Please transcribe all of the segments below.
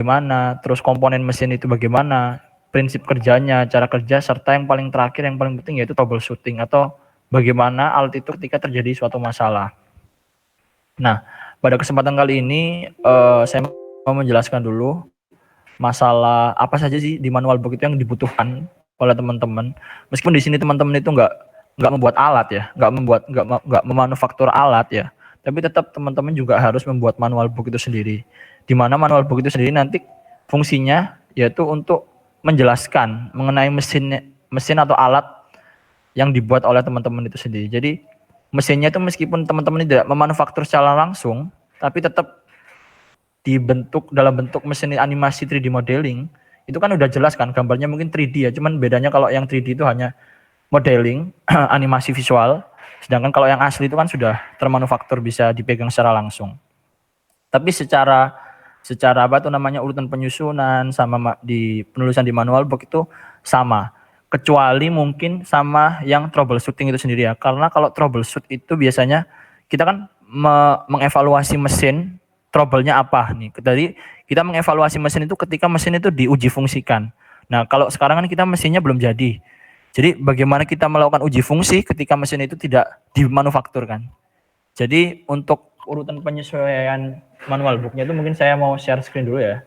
bagaimana, terus komponen mesin itu bagaimana, prinsip kerjanya, cara kerja, serta yang paling terakhir, yang paling penting yaitu troubleshooting atau bagaimana alat itu ketika terjadi suatu masalah. Nah, pada kesempatan kali ini saya mau menjelaskan dulu masalah apa saja sih di manual book itu yang dibutuhkan oleh teman-teman. Meskipun di sini teman-teman itu nggak membuat alat ya, nggak memanufaktur alat ya, tapi tetap teman-teman juga harus membuat manual book itu sendiri. Di mana manual book itu sendiri nanti fungsinya yaitu untuk menjelaskan mengenai mesin atau alat yang dibuat oleh teman-teman itu sendiri. Jadi mesinnya itu meskipun teman-teman tidak memanufaktur secara langsung, tapi tetap dibentuk dalam bentuk mesin animasi 3D modeling, itu kan udah jelas kan gambarnya mungkin 3D ya, cuman bedanya kalau yang 3D itu hanya modeling, animasi visual, sedangkan kalau yang asli itu kan sudah termanufaktur bisa dipegang secara langsung. Tapi secara apa tuh namanya urutan penyusunan sama di penulisan di manual book itu sama. Kecuali mungkin sama yang troubleshooting itu sendiri ya. Karena kalau troubleshoot itu biasanya kita kan mengevaluasi mesin trouble-nya apa nih. Tadi kita mengevaluasi mesin itu ketika mesin itu diuji fungsikan. Nah, kalau sekarang kan kita mesinnya belum jadi. Jadi bagaimana kita melakukan uji fungsi ketika mesin itu tidak dimanufakturkan. Jadi untuk urutan penyesuaian manual booknya itu mungkin saya mau share screen dulu ya.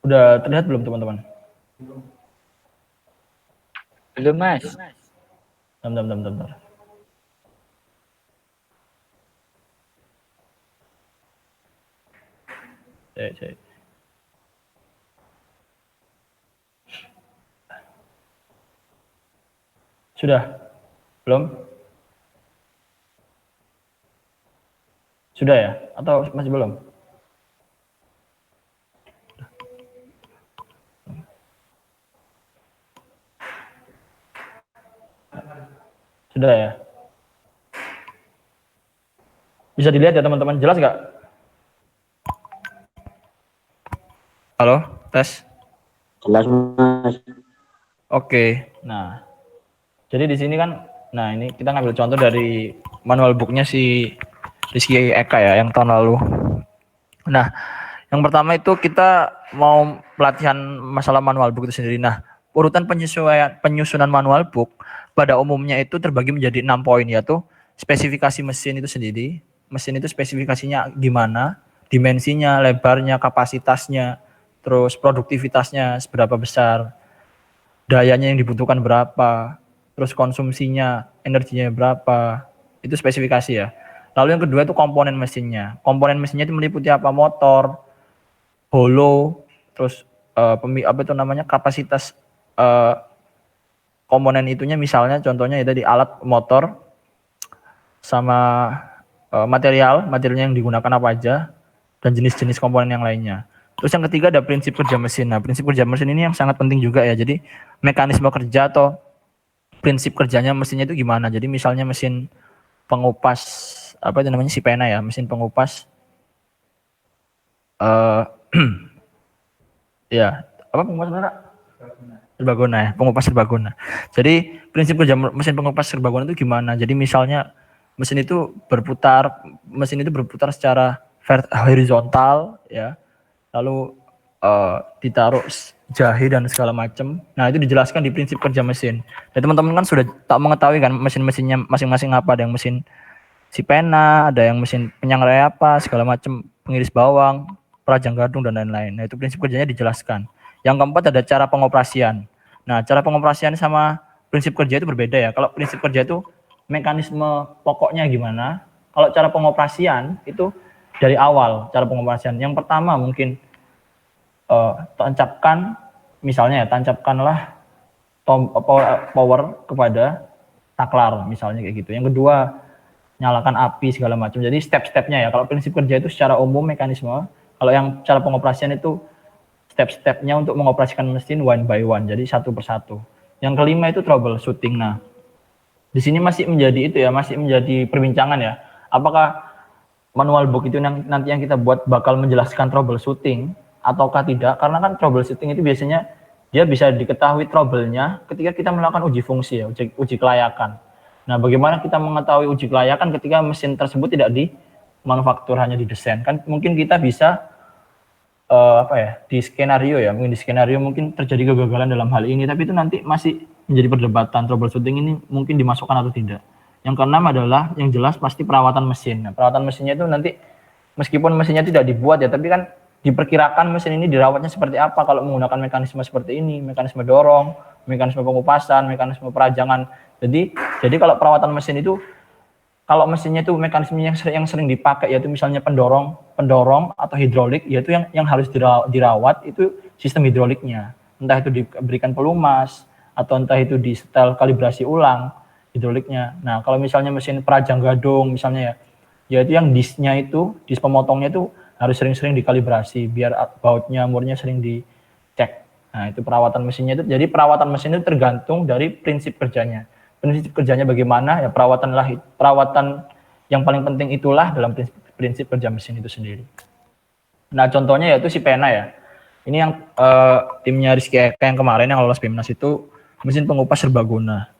Udah terlihat belum teman-teman? Belum, Mas. Bentar. Cek. Sudah? Belum? Sudah ya? Atau masih belum? Sudah ya? Bisa dilihat ya teman-teman, jelas nggak? Halo, tes. Jelas, Mas. Oke, nah jadi di sini kan, nah ini kita ngambil contoh dari manual booknya si Rizky Eka ya, yang tahun lalu. Nah, yang pertama itu kita mau pelatihan masalah manual book itu sendiri. Nah, urutan penyusunan manual book pada umumnya itu terbagi menjadi 6 poin, yaitu spesifikasi mesin itu sendiri. Mesin itu spesifikasinya gimana, dimensinya, lebarnya, kapasitasnya, terus produktivitasnya seberapa besar, dayanya yang dibutuhkan berapa, terus konsumsinya, energinya berapa, itu spesifikasi ya. Lalu yang kedua itu komponen mesinnya. Komponen mesinnya itu meliputi apa? Motor, holo, terus apa itu namanya kapasitas komponen itunya, misalnya contohnya itu di alat motor sama materialnya yang digunakan apa aja dan jenis-jenis komponen yang lainnya. Terus yang ketiga ada prinsip kerja mesin. Nah, prinsip kerja mesin ini yang sangat penting juga ya. Jadi mekanisme kerja atau prinsip kerjanya mesinnya itu gimana. Jadi misalnya mesin pengupas apa itu namanya si pena ya, mesin pengupas ya, apa pengupas benar? Serbaguna ya, pengupas serbaguna. Jadi prinsip kerja mesin pengupas serbaguna itu gimana? Jadi misalnya mesin itu berputar secara horizontal ya, lalu ditaruh jahe dan segala macam. Nah, itu dijelaskan di prinsip kerja mesin. Dan teman-teman kan sudah tak mengetahui kan mesin-mesinnya masing-masing apa, ada yang mesin si pena, ada yang mesin penyangrai apa, segala macam, pengiris bawang, perajang gadung dan lain-lain. Nah, itu prinsip kerjanya dijelaskan. Yang keempat ada cara pengoperasian. Nah, cara pengoperasian sama prinsip kerja itu berbeda ya. Kalau prinsip kerja itu mekanisme pokoknya gimana, kalau cara pengoperasian itu dari awal cara pengoperasian. Yang pertama mungkin tancapkanlah power kepada saklar misalnya kayak gitu. Yang kedua, nyalakan api segala macam. Jadi step-stepnya ya. Kalau prinsip kerja itu secara umum mekanisme. Kalau yang cara pengoperasian itu step-stepnya untuk mengoperasikan mesin one by one. Jadi satu persatu. Yang kelima itu troubleshooting. Nah, Di sini masih menjadi itu ya, masih menjadi perbincangan ya. Apakah manual book itu nanti yang kita buat bakal menjelaskan troubleshooting ataukah tidak? Karena kan troubleshooting itu biasanya dia bisa diketahui trouble-nya ketika kita melakukan uji fungsi ya, uji kelayakan. Nah, bagaimana kita mengetahui uji kelayakan ketika mesin tersebut tidak di manufaktur, hanya didesain? Kan mungkin kita bisa di skenario ya, mungkin di skenario mungkin terjadi kegagalan dalam hal ini, tapi itu nanti masih menjadi perdebatan troubleshooting ini mungkin dimasukkan atau tidak. Yang keenam adalah yang jelas pasti perawatan mesin. Nah, perawatan mesinnya itu nanti meskipun mesinnya tidak dibuat ya, tapi kan diperkirakan mesin ini dirawatnya seperti apa kalau menggunakan mekanisme seperti ini, mekanisme dorong, mekanisme pengupasan, mekanisme perajangan. Jadi kalau perawatan mesin itu, kalau mesinnya itu mekanismenya yang sering dipakai yaitu misalnya pendorong atau hidrolik, yaitu yang harus dirawat itu sistem hidroliknya. Entah itu diberikan pelumas atau entah itu di setel kalibrasi ulang hidroliknya. Nah, kalau misalnya mesin perajang gadung misalnya ya, yaitu yang disknya itu, disk pemotongnya itu harus sering-sering dikalibrasi biar bautnya, murnya sering dicek. Nah, itu perawatan mesinnya itu. Jadi perawatan mesin itu tergantung dari prinsip kerjanya. Prinsip kerjanya bagaimana? Ya perawatan yang paling penting itulah dalam prinsip kerja mesin itu sendiri. Nah, contohnya yaitu si pena ya. Ini yang timnya Rizky Eka yang kemarin yang lolos PIMNAS itu mesin pengupas serbaguna.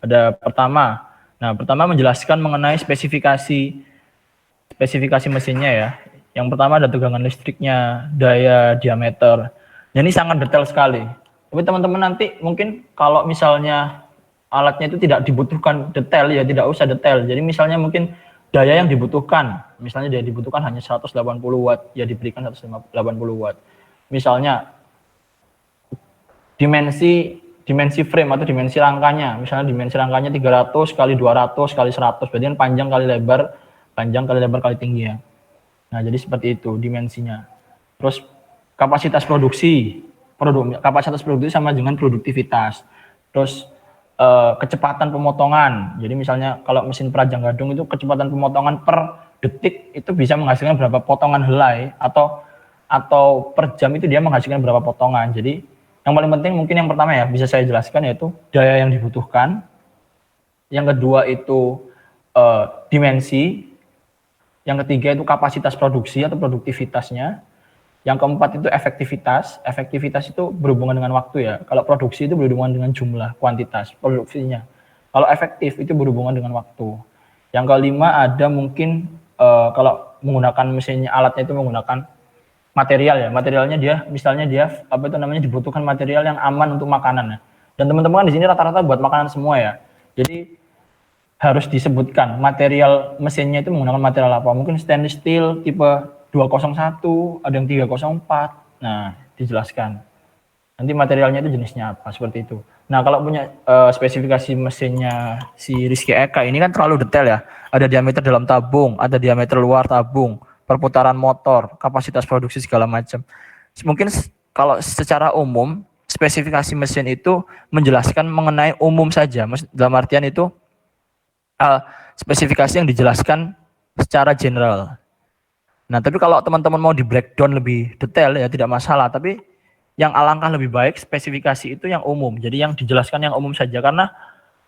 Ada pertama menjelaskan mengenai spesifikasi mesinnya ya. Yang pertama ada tegangan listriknya, daya, diameter. Dan ini sangat detail sekali. Tapi teman-teman nanti mungkin kalau misalnya alatnya itu tidak dibutuhkan detail ya, tidak usah detail. Jadi misalnya mungkin daya yang dibutuhkan, misalnya daya dibutuhkan hanya 180 watt, ya diberikan 180 watt. Misalnya dimensi frame atau dimensi rangkanya, misalnya dimensi rangkanya 300 kali 200 kali 100, berarti kan panjang kali lebar kali tinggi ya. Nah, jadi seperti itu dimensinya. Terus kapasitas produksi sama dengan produktivitas. Terus kecepatan pemotongan. Jadi misalnya kalau mesin perajang gadung itu kecepatan pemotongan per detik itu bisa menghasilkan berapa potongan helai, atau per jam itu dia menghasilkan berapa potongan. Jadi yang paling penting mungkin yang pertama ya bisa saya jelaskan yaitu daya yang dibutuhkan. Yang kedua itu dimensi. Yang ketiga itu kapasitas produksi atau produktivitasnya. Yang keempat itu efektivitas. Efektivitas itu berhubungan dengan waktu ya. Kalau produksi itu berhubungan dengan jumlah, kuantitas produksinya. Kalau efektif itu berhubungan dengan waktu. Yang kelima ada mungkin kalau menggunakan mesinnya, alatnya itu menggunakan material ya. Materialnya misalnya dibutuhkan material yang aman untuk makanan ya. Dan teman-teman kan di sini rata-rata buat makanan semua ya. Jadi harus disebutkan material mesinnya itu menggunakan material apa. Mungkin stainless steel tipe 201, ada yang 304. Nah, dijelaskan. Nanti materialnya itu jenisnya apa, seperti itu. Nah, kalau punya spesifikasi mesinnya si Rizky Eka ini kan terlalu detail ya. Ada diameter dalam tabung, ada diameter luar tabung, perputaran motor, kapasitas produksi segala macam. Mungkin kalau secara umum spesifikasi mesin itu menjelaskan mengenai umum saja. Dalam artian itu spesifikasi yang dijelaskan secara general. Nah, tapi kalau teman-teman mau di breakdown lebih detail ya tidak masalah, tapi yang alangkah lebih baik spesifikasi itu yang umum. Jadi yang dijelaskan yang umum saja, karena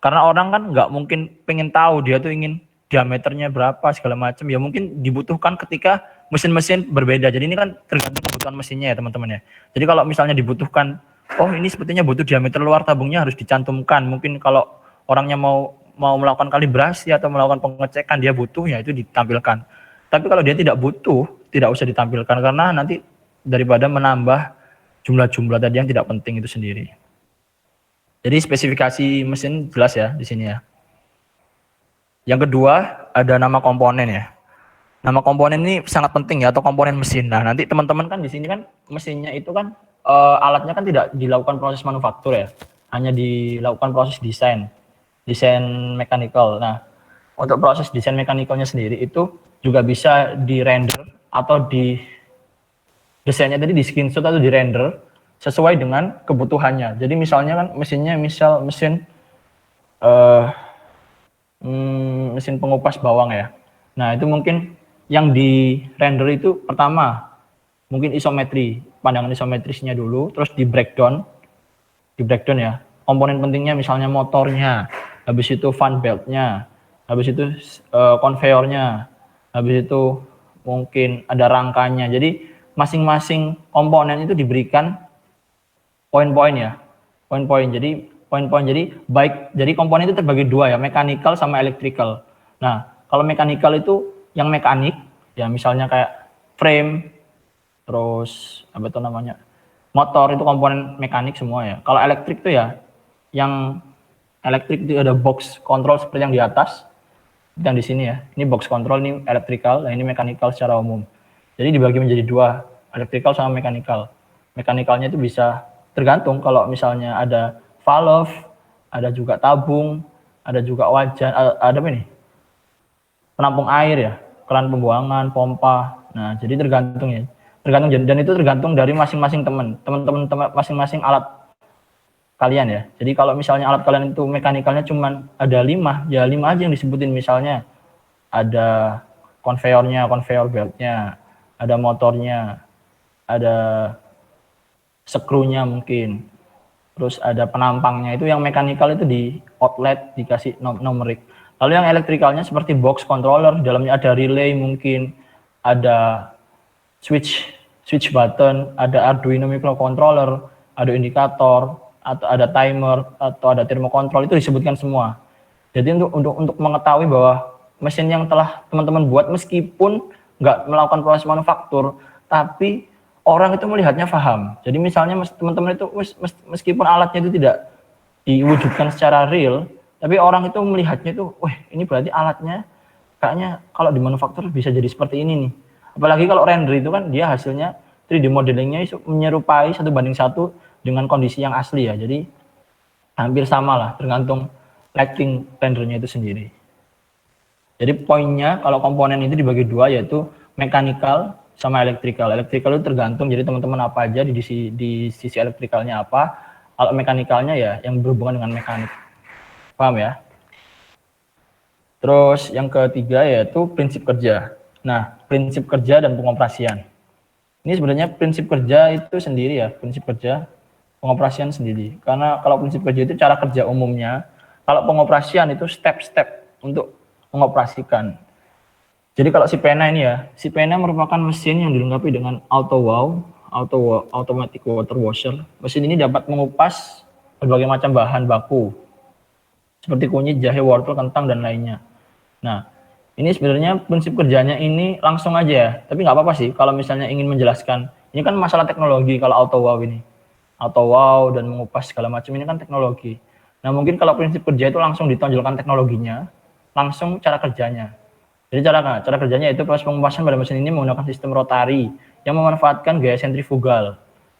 orang kan nggak mungkin pengen tahu dia tuh ingin diameternya berapa segala macam. Ya mungkin dibutuhkan ketika mesin-mesin berbeda. Jadi ini kan tergantung kebutuhan mesinnya ya teman-teman ya. Jadi kalau misalnya dibutuhkan, oh ini sepertinya butuh diameter luar tabungnya harus dicantumkan. Mungkin kalau orangnya mau melakukan kalibrasi atau melakukan pengecekan dia butuh, ya itu ditampilkan. Tapi kalau dia tidak butuh, tidak usah ditampilkan karena nanti daripada menambah jumlah-jumlah tadi yang tidak penting itu sendiri. Jadi spesifikasi mesin jelas ya di sini ya. Yang kedua ada nama komponen ya. Nama komponen ini sangat penting ya, atau komponen mesin. Nah, nanti teman-teman kan di sini kan mesinnya itu kan alatnya kan tidak dilakukan proses manufaktur ya. Hanya dilakukan proses desain mechanical. Nah, untuk proses desain mechanical-nya sendiri itu juga bisa di-render atau desainnya tadi di screenshot atau di-render sesuai dengan kebutuhannya. Jadi misalnya kan mesin mesin pengupas bawang ya. Nah, itu mungkin yang di-render itu pertama mungkin isometri, pandangan isometrisnya dulu, terus di breakdown ya. Komponen pentingnya misalnya motornya, habis itu fan belt-nya, habis itu konveyornya, habis itu mungkin ada rangkanya. Jadi masing-masing komponen itu diberikan poin-poin ya, poin-poin. Jadi poin-poin. Jadi komponen itu terbagi dua ya, mechanical sama electrical. Nah, kalau mechanical itu yang mekanik, ya misalnya kayak frame, terus apa itu namanya, motor itu komponen mekanik semua ya. Kalau elektrik itu ya, yang elektrik itu ada box control seperti yang di atas, yang di sini ya. Ini box control, ini electrical, nah ini mechanical secara umum. Jadi dibagi menjadi dua, electrical sama mechanical. Mechanical-nya itu bisa tergantung kalau misalnya ada valve, ada juga tabung, ada juga wajan, ada apa ini? Penampung air ya, keran pembuangan, pompa. Nah, jadi tergantung ya. Tergantung, dan itu tergantung dari masing-masing teman-teman masing-masing alat kalian ya. Jadi kalau misalnya alat kalian itu mekanikalnya cuma ada 5, ya 5 aja yang disebutin. Misalnya ada konveyornya, konveyor beltnya, ada motornya, ada skrunya mungkin, terus ada penampangnya. Itu yang mekanikal itu di outlet dikasih numerik. Lalu yang elektrikalnya seperti box controller, di dalamnya ada relay mungkin, ada switch button, ada Arduino microcontroller, ada indikator, atau ada timer, atau ada thermocontrol, itu disebutkan semua. Jadi untuk mengetahui bahwa mesin yang telah teman-teman buat meskipun nggak melakukan proses manufaktur, tapi orang itu melihatnya paham. Jadi misalnya teman-teman itu meskipun alatnya itu tidak diwujudkan secara real, tapi orang itu melihatnya itu, wah ini berarti alatnya kayaknya kalau di manufaktur bisa jadi seperti ini nih. Apalagi kalau render itu kan dia hasilnya 3D modelingnya menyerupai 1:1 dengan kondisi yang asli ya. Jadi hampir sama lah, tergantung lighting rendernya itu sendiri. Jadi poinnya kalau komponen itu dibagi dua, yaitu mechanical sama electrical. Electrical itu tergantung, jadi teman-teman apa aja di sisi elektrikalnya apa. Kalau mekanikalnya ya yang berhubungan dengan mekanik. Paham ya? Terus yang ketiga yaitu prinsip kerja. Nah, prinsip kerja dan pengoperasian. Ini sebenarnya prinsip kerja itu sendiri ya, prinsip kerja, pengoperasian sendiri. Karena kalau prinsip kerja itu cara kerja umumnya, kalau pengoperasian itu step-step untuk mengoperasikan. Jadi kalau si pena ini ya, si pena merupakan mesin yang dilengkapi dengan automatic water washer. Mesin ini dapat mengupas berbagai macam bahan baku, seperti kunyit, jahe, wortel, kentang, dan lainnya. Nah, ini sebenarnya prinsip kerjanya ini langsung aja ya, tapi nggak apa-apa sih kalau misalnya ingin menjelaskan. Ini kan masalah teknologi kalau auto wow ini. Auto wow dan mengupas segala macam ini kan teknologi. Nah, mungkin kalau prinsip kerja itu langsung ditonjolkan teknologinya, langsung cara kerjanya. Jadi cara kerjanya itu proses pengupasan pada mesin ini menggunakan sistem rotari yang memanfaatkan gaya sentrifugal.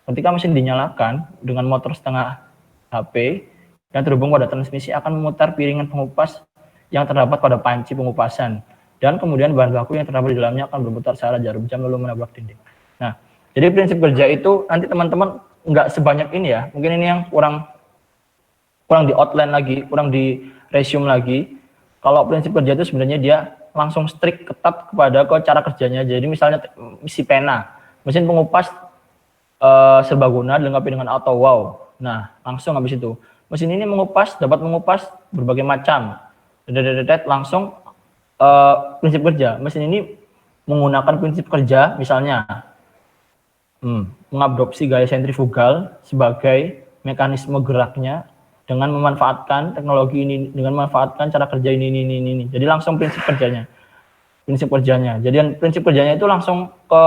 Ketika mesin dinyalakan dengan motor setengah HP yang terhubung pada transmisi akan memutar piringan pengupas yang terdapat pada panci pengupasan, dan kemudian bahan baku yang terdapat di dalamnya akan berputar searah jarum jam lalu menabrak dinding. Nah, jadi prinsip kerja itu nanti teman-teman nggak sebanyak ini ya, mungkin ini yang kurang di outline lagi, kurang di resume lagi. Kalau prinsip kerja itu sebenarnya dia langsung strict, ketat kepada cara kerjanya. Jadi misalnya si pena, mesin pengupas serbaguna dilengkapi dengan auto wow. Nah, langsung habis itu mesin ini dapat mengupas berbagai macam. Langsung prinsip kerja. Mesin ini menggunakan prinsip kerja misalnya mengadopsi gaya sentrifugal sebagai mekanisme geraknya dengan memanfaatkan teknologi ini, dengan memanfaatkan cara kerja ini. Jadi langsung prinsip kerjanya. Jadi prinsip kerjanya itu langsung ke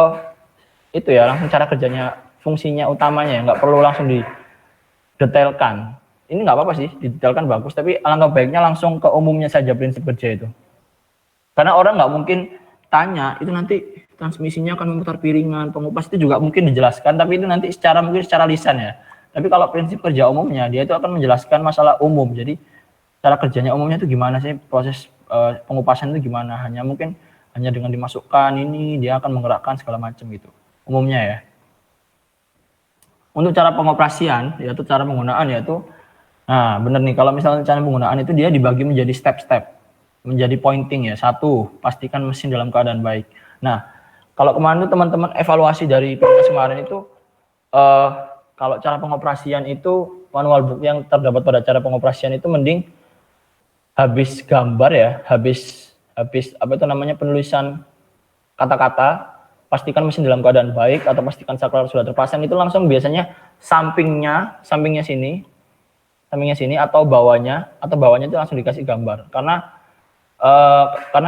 itu ya, langsung cara kerjanya, fungsinya utamanya ya, nggak perlu langsung didetailkan. Ini nggak apa-apa sih, didetailkan bagus, tapi alangkah baiknya langsung ke umumnya saja prinsip kerja itu. Karena orang nggak mungkin tanya, itu nanti transmisinya akan memutar piringan, pengupas itu juga mungkin dijelaskan, tapi itu nanti mungkin secara lisan ya. Tapi kalau prinsip kerja umumnya, dia itu akan menjelaskan masalah umum. Jadi cara kerjanya umumnya itu gimana sih, proses pengupasan itu gimana. Mungkin hanya dengan dimasukkan ini, dia akan menggerakkan segala macam gitu. Umumnya ya. Untuk cara pengoperasian, yaitu cara penggunaan yaitu, nah benar nih, kalau misalnya cara penggunaan itu dia dibagi menjadi step-step, menjadi pointing ya. 1, pastikan mesin dalam keadaan baik. Nah, kalau kemarin itu teman-teman evaluasi dari kemarin itu, kalau cara pengoperasian itu manual book yang terdapat pada cara pengoperasian itu mending habis gambar ya, habis apa itu namanya penulisan kata-kata, pastikan mesin dalam keadaan baik atau pastikan saklar sudah terpasang, itu langsung biasanya sampingnya sini atau bawahnya itu langsung dikasih gambar. Karena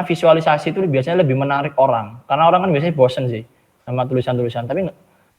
visualisasi itu biasanya lebih menarik orang. Karena orang kan biasanya bosen sih sama tulisan-tulisan.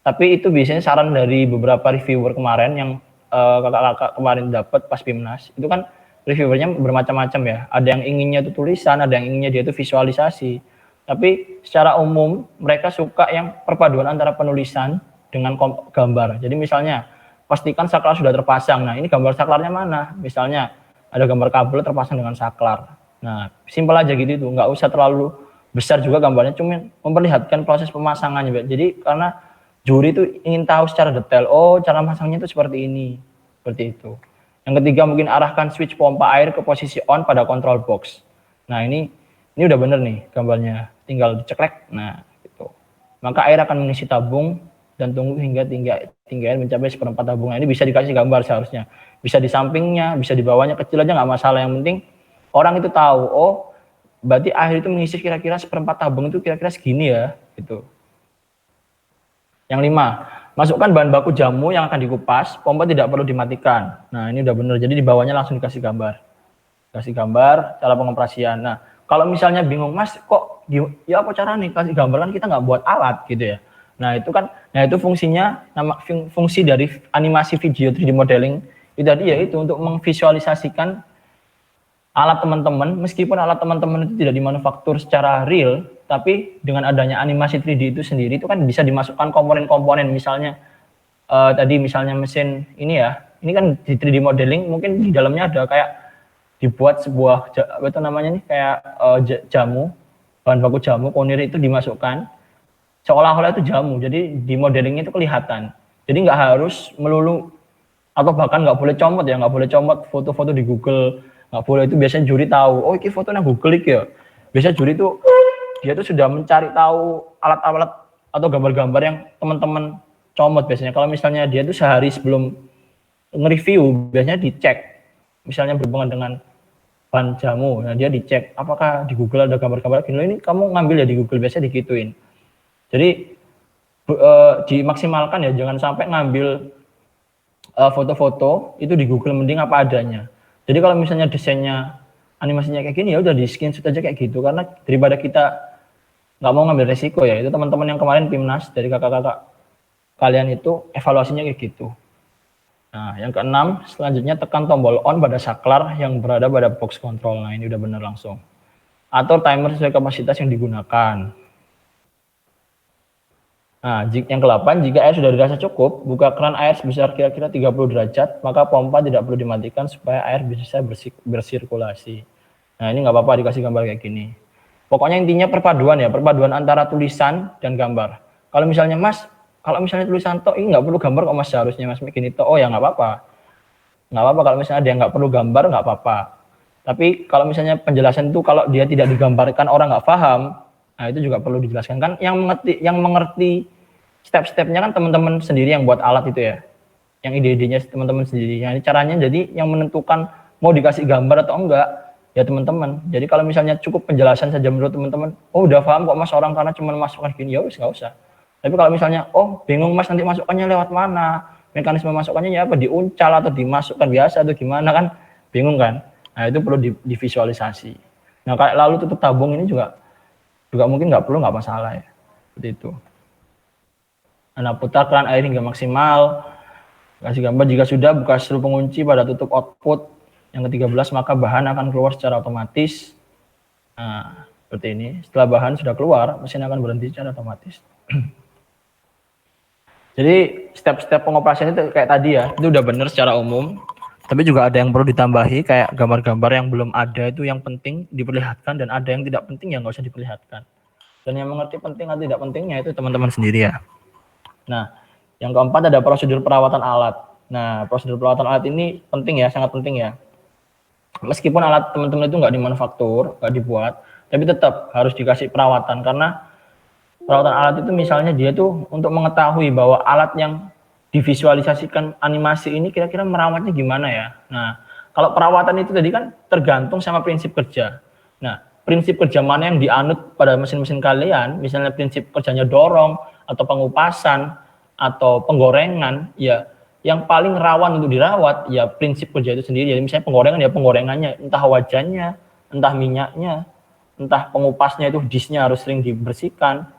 Tapi itu biasanya saran dari beberapa reviewer kemarin yang kakak-kakak kemarin dapat pas PIMNAS. Itu kan reviewernya bermacam-macam ya. Ada yang inginnya itu tulisan, ada yang inginnya dia itu visualisasi. Tapi secara umum mereka suka yang perpaduan antara penulisan dengan gambar. Jadi misalnya pastikan saklar sudah terpasang. Nah, ini gambar saklarnya mana? Misalnya ada gambar kabel terpasang dengan saklar. Nah, simpel aja gitu itu, nggak usah terlalu besar juga gambarnya, cuma memperlihatkan proses pemasangannya. Jadi karena juri itu ingin tahu secara detail, oh cara masangnya itu seperti ini, seperti itu. Yang ketiga mungkin arahkan switch pompa air ke posisi on pada control box. Nah ini udah bener nih gambarnya, tinggal diceklek. Nah gitu. Maka air akan mengisi tabung dan tunggu hingga tinggi air mencapai 1/4 tabung. Nah, ini bisa dikasih gambar seharusnya. Bisa di sampingnya, bisa di bawahnya, kecil aja nggak masalah. Yang penting orang itu tahu, oh berarti air itu mengisi kira-kira 1/4 tabung itu kira-kira segini ya, gitu. Yang 5, masukkan bahan baku jamu yang akan dikupas, pompa tidak perlu dimatikan. Nah ini udah bener, jadi di bawahnya langsung dikasih gambar. Kasih gambar cara pengoperasian. Nah kalau misalnya bingung, Mas kok ya apa cara nih kasih gambar, kan kita nggak buat alat gitu ya. Nah itu fungsinya, fungsi dari animasi video 3D modeling itu tadi yaitu untuk memvisualisasikan alat teman-teman, meskipun alat teman-teman itu tidak dimanufaktur secara real, tapi dengan adanya animasi 3D itu sendiri itu kan bisa dimasukkan komponen-komponen. Misalnya tadi misalnya mesin ini ya, ini kan di 3D modeling mungkin di dalamnya ada kayak dibuat sebuah apa itu namanya nih kayak jamu, bahan baku jamu, konir itu dimasukkan seolah-olah itu jamu, jadi di modelingnya itu kelihatan. Jadi nggak harus melulu atau bahkan nggak boleh comot ya, nggak boleh comot foto-foto di Google, nggak boleh. Itu biasanya juri tahu, oh ini fotonya Google ya. Biasanya juri itu dia tuh sudah mencari tahu alat-alat atau gambar-gambar yang teman-teman comot biasanya. Kalau misalnya dia tuh sehari sebelum nge-review biasanya dicek, misalnya berhubungan dengan bahan jamu, nah dia dicek apakah di Google ada gambar-gambar gini, ini kamu ngambil ya di Google, biasanya digituin. Jadi dimaksimalkan ya, jangan sampai ngambil foto-foto itu di Google, mending apa adanya. Jadi kalau misalnya desainnya animasinya kayak gini ya udah di screenshot aja kayak gitu, karena daripada kita nggak mau ngambil resiko ya. Itu teman-teman yang kemarin PIMNAS dari kakak-kakak kalian itu evaluasinya kayak gitu. Nah yang keenam, selanjutnya tekan tombol on pada saklar yang berada pada box control. Nah ini udah bener langsung. Atur timer sesuai kapasitas yang digunakan. Nah, yang ke-8, jika air sudah dirasa cukup, buka keran air sebesar kira-kira 30 derajat, maka pompa tidak perlu dimatikan supaya air bisa bersirkulasi. Nah, ini nggak apa-apa dikasih gambar kayak gini. Pokoknya intinya perpaduan ya, perpaduan antara tulisan dan gambar. Kalau misalnya Mas, kalau misalnya tulisan toh ini nggak perlu gambar kok Mas, seharusnya Mas begini toh, oh ya nggak apa-apa. Nggak apa-apa kalau misalnya ada yang nggak perlu gambar, nggak apa-apa. Tapi kalau misalnya penjelasan itu kalau dia tidak digambarkan orang nggak paham, nah itu juga perlu dijelaskan. Kan yang mengerti step-stepnya kan teman-teman sendiri yang buat alat itu ya, yang ide-idenya teman-teman sendiri. Nah, ini caranya jadi yang menentukan mau dikasih gambar atau enggak ya teman-teman. Jadi kalau misalnya cukup penjelasan saja menurut teman-teman, oh udah paham kok Mas orang karena cuma masukkan gini, ya wis nggak usah. Tapi kalau misalnya oh bingung Mas nanti masukkannya lewat mana, mekanisme masukkannya ya apa, diuncal atau dimasukkan biasa atau gimana, kan bingung kan. Nah itu perlu divisualisasi. Nah kayak lalu tutup tabung ini juga mungkin nggak masalah ya, seperti itu. Nah, putar keran air hingga maksimal. Kasih gambar jika sudah, buka skru pengunci pada tutup output. Yang ke-13, maka bahan akan keluar secara otomatis. Nah, seperti ini. Setelah bahan sudah keluar, mesin akan berhenti secara otomatis. Jadi, step-step pengoperasian itu kayak tadi ya, itu udah benar secara umum. Tapi juga ada yang perlu ditambahi, kayak gambar-gambar yang belum ada itu yang penting diperlihatkan, dan ada yang tidak penting yang nggak usah diperlihatkan. Dan yang mengerti penting atau tidak pentingnya itu teman-teman sendiri ya. Nah, yang keempat ada prosedur perawatan alat. Nah, prosedur perawatan alat ini penting ya, sangat penting ya. Meskipun alat teman-teman itu nggak dimanufaktur, nggak dibuat, tapi tetap harus dikasih perawatan, karena perawatan alat itu misalnya dia tuh untuk mengetahui bahwa alat yang divisualisasikan animasi ini kira-kira merawatnya gimana ya. Nah, Kalau perawatan itu tadi kan tergantung sama prinsip kerja. Nah, prinsip kerja mana yang dianut pada mesin-mesin kalian, misalnya prinsip kerjanya dorong, atau pengupasan, atau penggorengan, ya yang paling rawan untuk dirawat, ya prinsip kerja itu sendiri. Jadi misalnya penggorengan, ya penggorengannya, entah wajannya, entah minyaknya, entah pengupasnya itu disnya harus sering dibersihkan,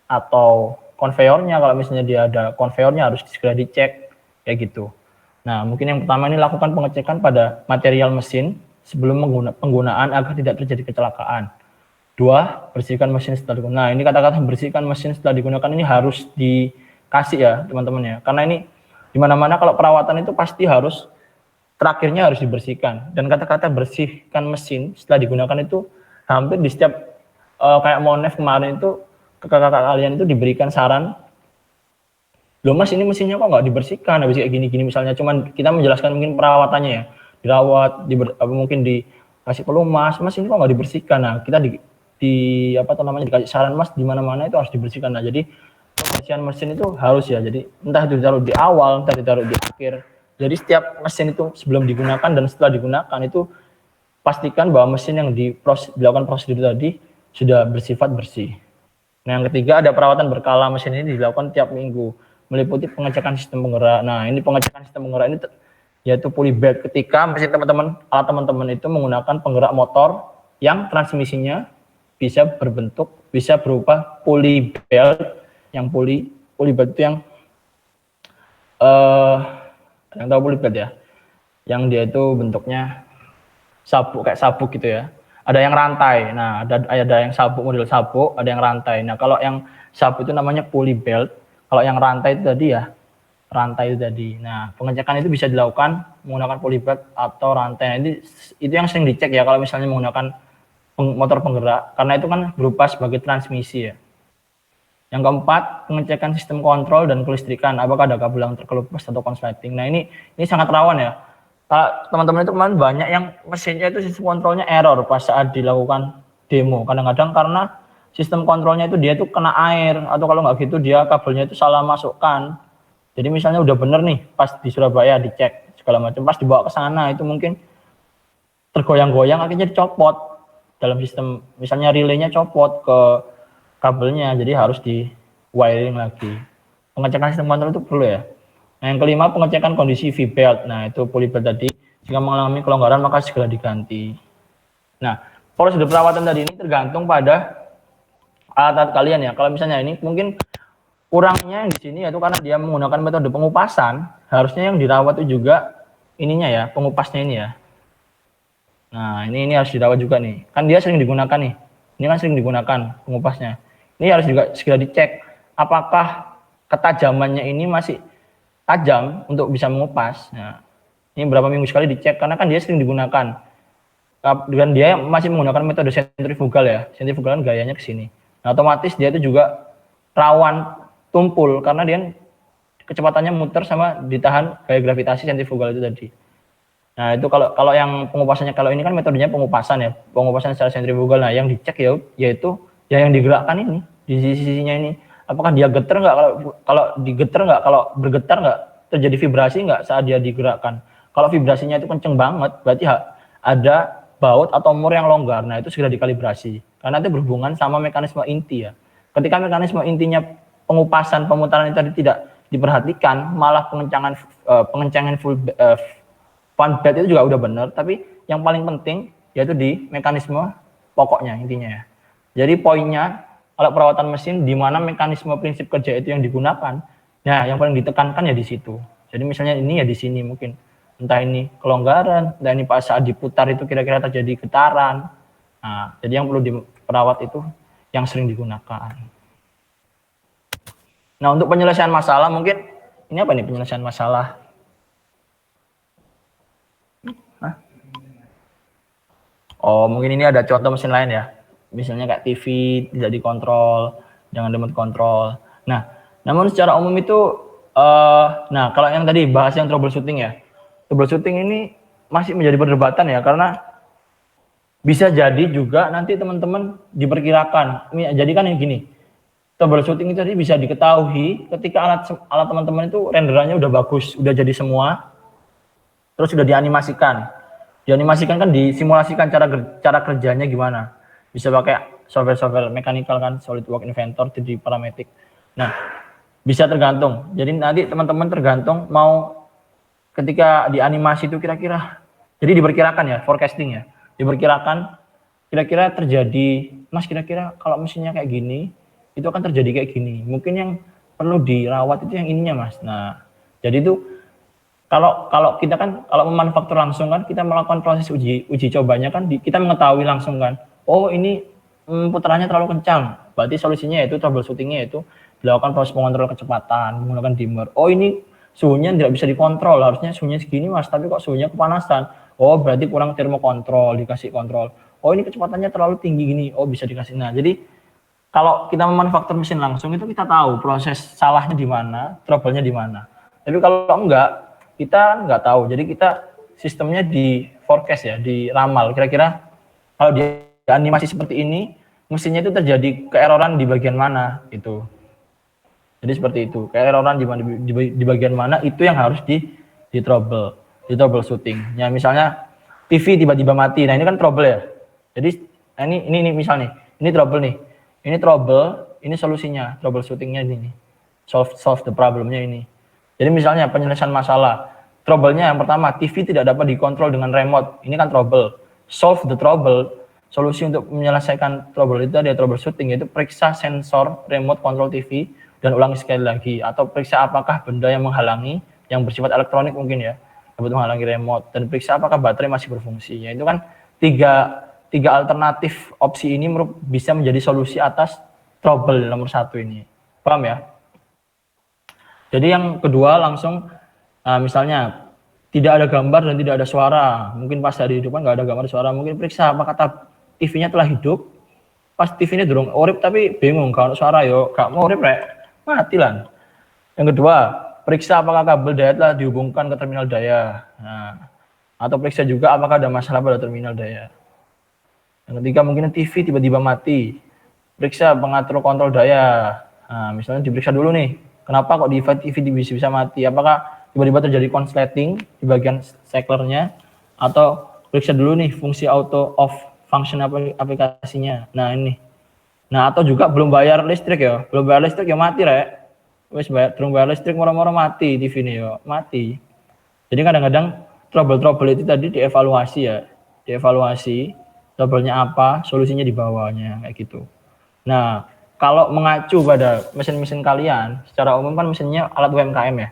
atau konveyornya, kalau misalnya dia ada konveyornya harus segera dicek, kayak gitu. Nah, mungkin yang pertama ini lakukan pengecekan pada material mesin sebelum penggunaan agar tidak terjadi kecelakaan. 2, bersihkan mesin setelah digunakan. Nah, ini kata-kata bersihkan mesin setelah digunakan ini harus dikasih ya, teman-teman ya. Karena ini di mana-mana kalau perawatan itu pasti harus terakhirnya harus dibersihkan. Dan kata-kata bersihkan mesin setelah digunakan itu hampir di setiap kayak Monef kemarin itu kakak-kakak kalian itu diberikan saran, loh mas ini mesinnya kok nggak dibersihkan habis kayak gini-gini misalnya, cuman kita menjelaskan mungkin perawatannya ya, dirawat, mungkin dikasih pelumas, mas ini kok nggak dibersihkan. Nah kita dikasih saran, mas di mana-mana itu harus dibersihkan. Nah jadi pembersihan mesin itu harus ya, jadi entah itu ditaruh di awal, entah ditaruh di akhir. Jadi setiap mesin itu sebelum digunakan dan setelah digunakan itu pastikan bahwa mesin yang dilakukan prosedur tadi sudah bersifat bersih. Nah yang ketiga ada perawatan berkala, mesin ini dilakukan tiap minggu, meliputi pengecekan sistem penggerak. Nah, ini pengecekan sistem penggerak ini yaitu pulley belt ketika mesin alat teman-teman itu menggunakan penggerak motor yang transmisinya bisa berupa pulley belt. Yang pulley belt itu yang tahu pulley belt ya. Yang dia itu bentuknya sabuk, kayak sabuk gitu ya. Ada yang rantai. Nah, ada yang sabuk, model sabuk, ada yang rantai. Nah, kalau yang sabuk itu namanya pulley belt. Kalau yang rantai itu tadi ya, rantai itu tadi. Nah, pengecekan itu bisa dilakukan menggunakan pulley belt atau rantai. Nah, itu yang sering dicek ya kalau misalnya menggunakan motor penggerak, karena itu kan berupa sebagai transmisi ya. Yang keempat, pengecekan sistem kontrol dan kelistrikan, apakah ada kabel yang terkelupas atau konsleting. Nah, ini sangat rawan ya. Teman-teman itu kemarin banyak yang mesinnya itu sistem kontrolnya error pas saat dilakukan demo. Kadang-kadang karena sistem kontrolnya itu dia tuh kena air, atau kalau nggak gitu dia kabelnya itu salah masukkan. Jadi misalnya udah bener nih pas di Surabaya dicek segala macam, pas dibawa ke sana itu mungkin tergoyang-goyang akhirnya dicopot dalam sistem, misalnya relaynya copot ke kabelnya, jadi harus di wiring lagi. Pengecekan sistem kontrol itu perlu ya. Nah, yang kelima pengecekan kondisi V-belt. Nah itu pulley belt tadi, jika mengalami kelonggaran maka segera diganti. Nah prosedur perawatan tadi ini tergantung pada alat-alat kalian ya. Kalau misalnya ini mungkin kurangnya di sini yaitu karena dia menggunakan metode pengupasan, harusnya yang dirawat itu juga ininya ya, pengupasnya ini ya. Nah ini harus dirawat juga nih, kan dia sering digunakan nih, ini kan sering digunakan pengupasnya. Ini harus juga segera dicek apakah ketajamannya ini masih tajam untuk bisa mengupas. Nah ini berapa minggu sekali dicek, karena kan dia sering digunakan dan dia masih menggunakan metode sentrifugal ya. Sentrifugal kan gayanya ke sini. Nah, otomatis dia itu juga rawan tumpul karena dia kecepatannya muter sama ditahan gaya gravitasi sentrifugal itu tadi. Nah, itu kalau yang pengupasannya, kalau ini kan metodenya pengupasan ya, pengupasan secara sentrifugal. Nah, yang dicek ya yaitu ya yang digerakkan ini, di sisinya ini. Apakah dia getar nggak, kalau digetar nggak, kalau bergetar nggak, terjadi vibrasi nggak saat dia digerakkan. Kalau vibrasinya itu kenceng banget, berarti ada baut atau mur yang longgar. Nah, itu segera dikalibrasi. Karena itu berhubungan sama mekanisme inti ya. Ketika mekanisme intinya pengupasan pemutaran itu tadi tidak diperhatikan, malah pengencangan full fan belt itu juga udah benar, tapi yang paling penting yaitu di mekanisme pokoknya intinya ya. Jadi poinnya kalau perawatan mesin di mana mekanisme prinsip kerja itu yang digunakan, nah yang paling ditekankan ya di situ. Jadi misalnya ini ya di sini mungkin entah ini kelonggaran, entah ini pas saat diputar itu kira-kira terjadi getaran. Nah, jadi yang perlu diperawat itu yang sering digunakan. Nah, untuk penyelesaian masalah mungkin ini apa nih penyelesaian masalah? Oh, mungkin ini ada contoh mesin lain ya. Misalnya kayak TV tidak dikontrol, jangan remote control. Nah, namun secara umum itu nah kalau yang tadi bahas yang troubleshooting ya. Troubleshooting ini masih menjadi perdebatan ya, karena bisa jadi juga nanti teman-teman diperkirakan. Jadi kan yang gini, troubleshooting itu tadi bisa diketahui ketika alat teman-teman itu renderannya udah bagus, udah jadi semua, terus sudah dianimasikan. dianimasikan kan disimulasikan cara kerjanya gimana. Bisa pakai software mechanical kan, SolidWorks Inventor, 3D Parametric. Nah, bisa tergantung. Jadi nanti teman-teman tergantung mau ketika dianimasi itu kira-kira. Jadi diperkirakan ya, forecasting ya. Diperkirakan kira-kira terjadi, Mas kira-kira kalau mesinnya kayak gini, itu akan terjadi kayak gini. Mungkin yang perlu dirawat itu yang ininya, Mas. Nah, jadi itu kalau kita kan kalau memanufaktur langsung kan kita melakukan proses uji cobanya kan kita mengetahui langsung kan, oh ini putarannya terlalu kencang, berarti solusinya yaitu troubleshootingnya itu dilakukan proses pengontrol kecepatan menggunakan dimmer. Oh ini suhunya tidak bisa dikontrol, harusnya suhunya segini Mas, tapi kok suhunya kepanasan, oh berarti kurang termokontrol, dikasih kontrol. Oh ini kecepatannya terlalu tinggi gini, oh bisa dikasih. Nah jadi kalau kita memanufaktur mesin langsung itu kita tahu proses salahnya di mana, trouble-nya di mana. Tapi kalau enggak, kita nggak tahu. Jadi kita sistemnya di forecast ya, diramal. Kira-kira kalau di animasi seperti ini, mesinnya itu terjadi keeroran di bagian mana gitu. Jadi seperti itu. Keeroran di bagian mana itu yang harus di troubleshooting. Ya misalnya TV tiba-tiba mati. Nah ini kan trouble ya. Jadi ini misal nih, ini trouble nih. Ini trouble, ini solusinya, troubleshootingnya ini. Solve the problemnya ini. Jadi misalnya penyelesaian masalah, trouble-nya yang pertama, TV tidak dapat dikontrol dengan remote. Ini kan trouble. Solve the trouble, solusi untuk menyelesaikan trouble itu ada troubleshooting, yaitu periksa sensor remote control TV dan ulangi sekali lagi. Atau periksa apakah benda yang menghalangi, yang bersifat elektronik mungkin ya, dapat menghalangi remote. Dan periksa apakah baterai masih berfungsi. Ya, itu kan tiga alternatif opsi ini bisa menjadi solusi atas trouble nomor 1 ini. Paham ya? Jadi yang kedua langsung misalnya tidak ada gambar dan tidak ada suara, mungkin pas hari hidup kan nggak ada gambar suara, mungkin periksa apakah TV-nya telah hidup, pas TV-nya durung urip tapi bingung kalau suara yo gak mau urip rek, mati lah. Yang kedua, periksa apakah kabel daya telah dihubungkan ke terminal daya. Nah, atau periksa juga apakah ada masalah pada terminal daya. Yang ketiga mungkin TV tiba-tiba mati, periksa pengatur kontrol daya. Nah, misalnya diperiksa dulu nih. Kenapa kok di TV bisa mati? Apakah tiba-tiba terjadi konsleting di bagian cyclernya? Atau periksa dulu nih fungsi auto off function aplikasinya. Nah ini. Nah atau juga belum bayar listrik ya. Belum bayar listrik ya mati rek. Wes belum bayar listrik moro-moro mati TV ini ya. Mati. Jadi kadang-kadang trouble itu tadi dievaluasi ya. Dievaluasi trouble-nya apa, solusinya di bawahnya kayak gitu. Nah kalau mengacu pada mesin-mesin kalian, secara umum kan mesinnya alat UMKM ya.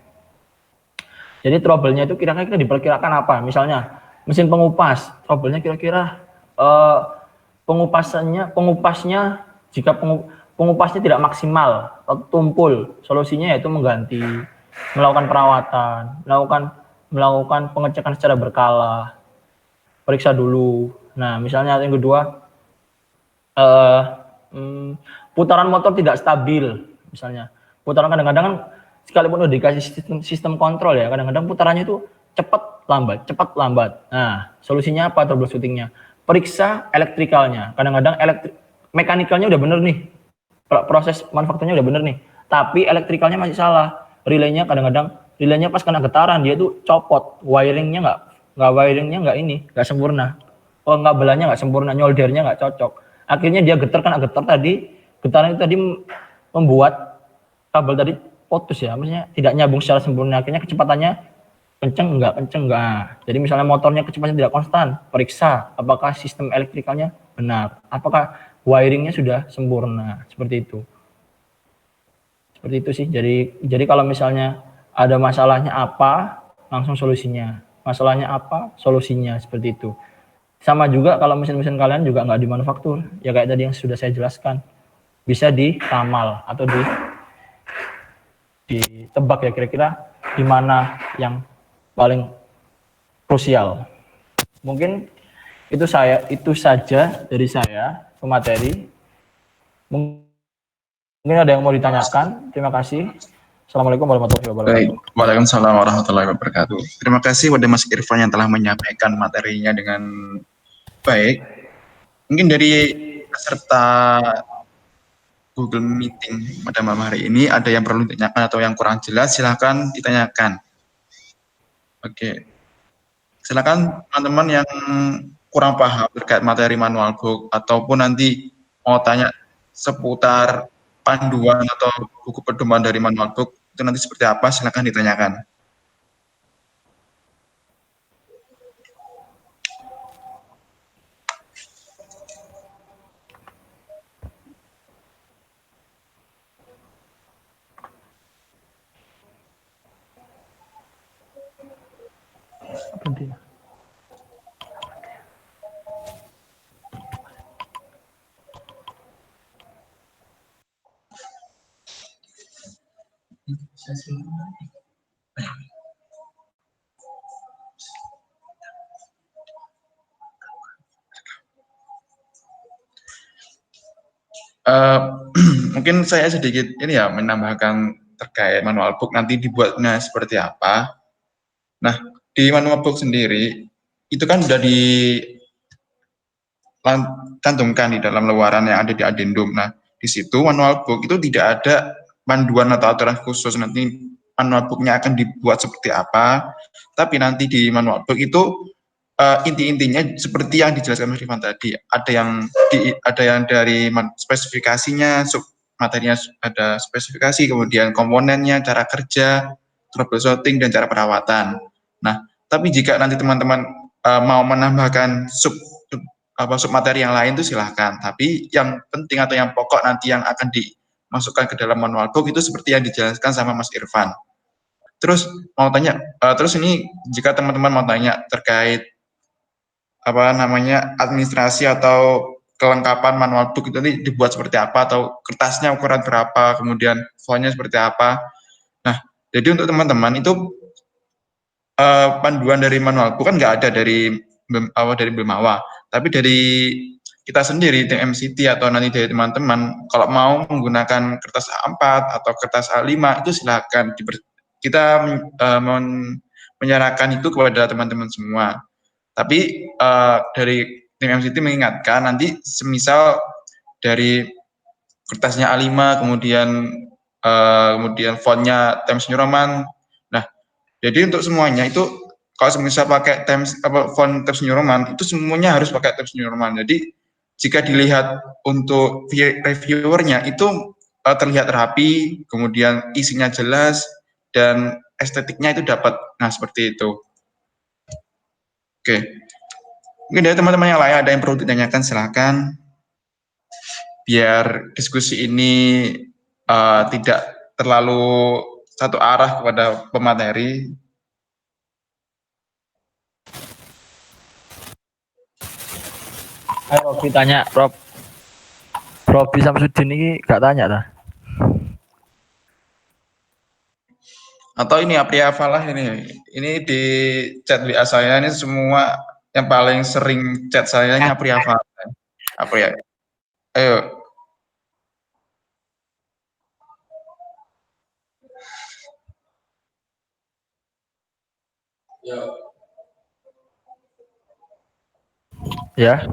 Jadi trouble-nya itu kira-kira diperkirakan apa? Misalnya mesin pengupas, trouble-nya kira-kira pengupasnya jika pengupasnya tidak maksimal atau tumpul, solusinya yaitu mengganti, melakukan perawatan, melakukan pengecekan secara berkala, periksa dulu. Nah, misalnya yang kedua putaran motor tidak stabil, misalnya putaran kadang-kadang kan sekalipun udah dikasih sistem kontrol ya, kadang-kadang putarannya itu cepat lambat. Nah solusinya apa troubleshootingnya? Periksa elektrikalnya. Kadang-kadang mekanikalnya udah bener nih, proses manufakturnya udah bener nih, tapi elektrikalnya masih salah. Relaynya kadang-kadang pas kena getaran dia tuh copot, wiringnya nggak sempurna. Oh nggak belanya nggak sempurna, nyoldernya nggak cocok. Akhirnya dia getaran itu tadi membuat kabel tadi putus ya, maksudnya tidak nyambung secara sempurna. Akhirnya kecepatannya kenceng enggak. Jadi misalnya motornya kecepatannya tidak konstan, periksa apakah sistem elektrikalnya benar, apakah wiringnya sudah sempurna, seperti itu sih. Jadi kalau misalnya ada masalahnya apa, langsung solusinya. Masalahnya apa, solusinya, seperti itu. Sama juga kalau mesin-mesin kalian juga nggak dimanufaktur, ya kayak tadi yang sudah saya jelaskan, bisa diramal atau ditebak ya kira-kira di mana yang paling krusial. Mungkin itu saja dari saya ke materi. Mungkin ada yang mau ditanyakan. Terima kasih. Assalamualaikum warahmatullahi wabarakatuh. Baik, waalaikumsalam warahmatullahi wabarakatuh. Terima kasih kepada Mas Irfan yang telah menyampaikan materinya dengan baik. Mungkin dari peserta Google Meeting pada malam hari ini ada yang perlu ditanyakan atau yang kurang jelas, silahkan ditanyakan. Oke. Silakan teman-teman yang kurang paham terkait materi manual book ataupun nanti mau tanya seputar panduan atau buku pedoman dari manual book itu nanti seperti apa, silakan ditanyakan. Mungkin saya sedikit ini ya menambahkan terkait manual book nanti dibuatnya seperti apa. Nah, di manual book sendiri itu kan sudah dicantumkan di dalam luaran yang ada di addendum. Nah, di situ manual book itu tidak ada panduan atau aturan khusus nanti manual booknya akan dibuat seperti apa. Tapi nanti di manual book itu inti-intinya seperti yang dijelaskan Mas Rifan tadi, ada yang dari spesifikasinya, sub materinya ada spesifikasi, kemudian komponennya, cara kerja, troubleshooting dan cara perawatan. Nah, tapi jika nanti teman-teman mau menambahkan sub materi yang lain itu silahkan. Tapi yang penting atau yang pokok nanti yang akan dimasukkan ke dalam manual book itu seperti yang dijelaskan sama Mas Irfan. Terus mau tanya, terus ini jika teman-teman mau tanya terkait administrasi atau kelengkapan manual book itu nanti dibuat seperti apa atau kertasnya ukuran berapa, kemudian fontnya seperti apa. Nah, jadi untuk teman-teman itu panduan dari manual book kan nggak ada dari Bemawa, tapi dari kita sendiri tim MCT atau nanti dari teman-teman kalau mau menggunakan kertas A4 atau kertas A5 itu silakan kita menyerahkan itu kepada teman-teman semua. Tapi dari tim MCT mengingatkan nanti semisal dari kertasnya A5 kemudian fontnya Times New Roman. Nah, jadi untuk semuanya itu kalau semisal pakai font Times New Roman itu semuanya harus pakai Times New Roman. Jadi jika dilihat untuk reviewernya itu terlihat rapi, kemudian isinya jelas dan estetiknya itu dapat. Nah, seperti itu. Oke. Mungkin dari teman-teman yang lain ada yang perlu ditanyakan, silakan. Biar diskusi ini tidak terlalu satu arah kepada pemateri. Ayo Rob tanya, Rob Samsudin ini gak tanya dah. Atau ini Apria Falah ini di chat WA saya ini semua yang paling sering chat saya ini Apria Falah. Apria. Ayo. Ya.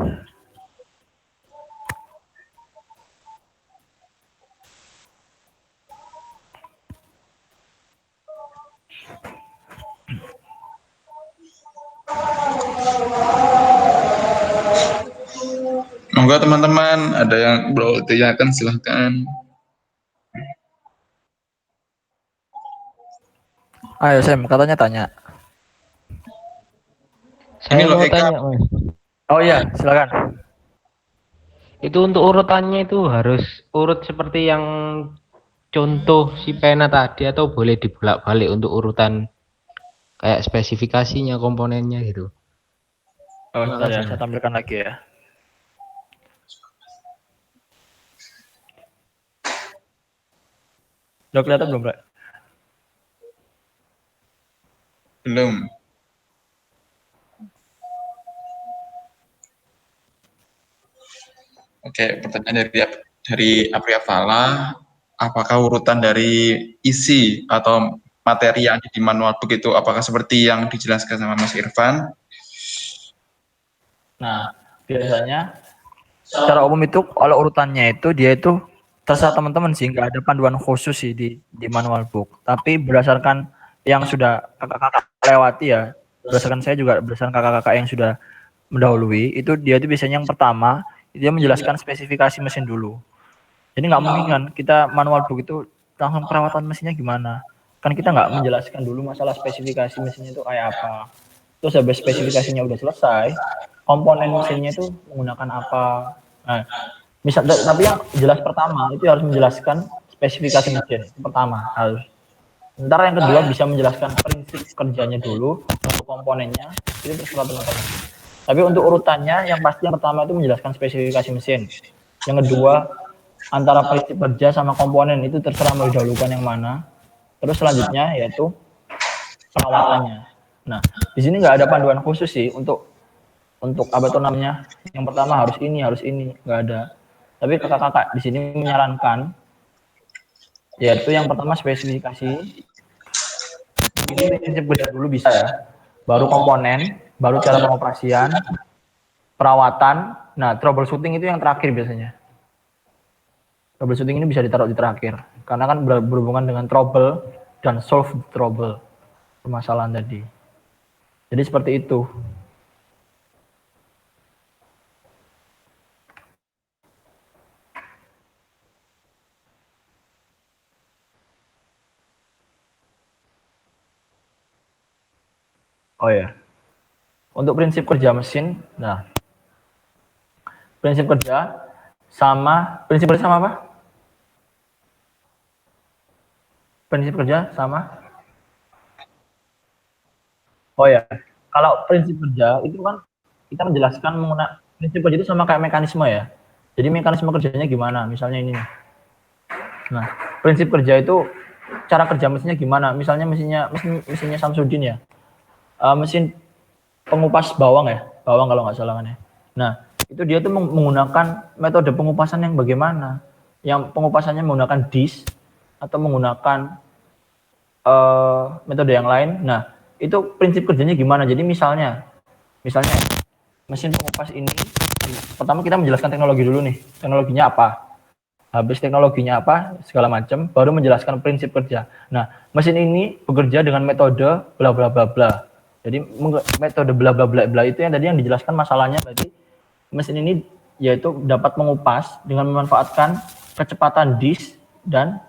Monggo teman-teman, ada yang belum ditanyakan silahkan. Ayo Sam, katanya tanya. Saya Ini loh, mau Eka. tanya, Mas. Oh iya, silakan. Itu untuk urutannya itu harus urut seperti yang contoh si pena tadi atau boleh dibolak-balik untuk urutan kayak spesifikasinya, komponennya gitu. Oh, sebentar ya, saya tampilkan lagi ya. Udah kelihatan belum, Bro? Belum. Oke, pertanyaan dari Apria Fala, apakah urutan dari isi atau materi yang ada di manual book itu apakah seperti yang dijelaskan sama Mas Irfan? Nah, biasanya secara umum itu kalau urutannya itu dia itu terserah teman-teman sih, nggak ada panduan khusus sih di manual book. Tapi berdasarkan yang sudah kakak-kakak lewati ya, berdasarkan saya juga berdasarkan kakak-kakak yang sudah mendahului, itu dia itu biasanya yang pertama dia menjelaskan spesifikasi mesin dulu. Jadi nggak mungkin kan kita manual book itu langsung perawatan mesinnya gimana, kan kita nggak menjelaskan dulu masalah spesifikasi mesinnya itu kayak apa. Terus habis spesifikasinya udah selesai, komponen mesinnya itu menggunakan apa. Nah, misal tapi yang jelas pertama itu harus menjelaskan spesifikasi mesin pertama harus. Ntar yang kedua bisa menjelaskan prinsip kerjanya dulu, untuk komponennya itu terserah teman-teman. Tapi untuk urutannya yang pasti yang pertama itu menjelaskan spesifikasi mesin. Yang kedua antara prinsip kerja sama komponen itu terserah mau didahulukan yang mana. Terus selanjutnya yaitu perawatannya. Nah, di sini nggak ada panduan khusus sih untuk apa itu namanya. Yang pertama harus ini, nggak ada. Tapi kakak-kakak di sini menyarankan yaitu yang pertama spesifikasi. Ini prinsip kerja dulu bisa ya. Baru komponen, baru cara pengoperasian, perawatan. Nah, troubleshooting itu yang terakhir biasanya. Troubleshooting ini bisa ditaruh di terakhir. Karena kan berhubungan dengan trouble dan solve trouble. Permasalahan tadi. Jadi seperti itu. Oh ya. Untuk prinsip kerja mesin, nah. Prinsip kerja sama apa? Prinsip kerja sama. Oh ya. Kalau prinsip kerja itu kan kita menjelaskan menggunakan prinsip kerja itu sama kayak mekanisme ya. Jadi mekanisme kerjanya gimana? Misalnya ini nih. Nah, prinsip kerja itu cara kerja mesinnya gimana? Misalnya mesinnya Samsudin ya. Mesin pengupas bawang kalau nggak salah kan ya. Nah, itu dia tuh menggunakan metode pengupasan yang bagaimana? Yang pengupasannya menggunakan disk atau menggunakan metode yang lain. Nah, itu prinsip kerjanya gimana? Jadi misalnya mesin pengupas ini, pertama kita menjelaskan teknologi dulu nih. Teknologinya apa? Habis teknologinya apa, segala macam, baru menjelaskan prinsip kerja. Nah, mesin ini bekerja dengan metode bla bla bla bla. Jadi metode bla bla bla bla itu yang tadi yang dijelaskan masalahnya tadi. Mesin ini yaitu dapat mengupas dengan memanfaatkan kecepatan disk dan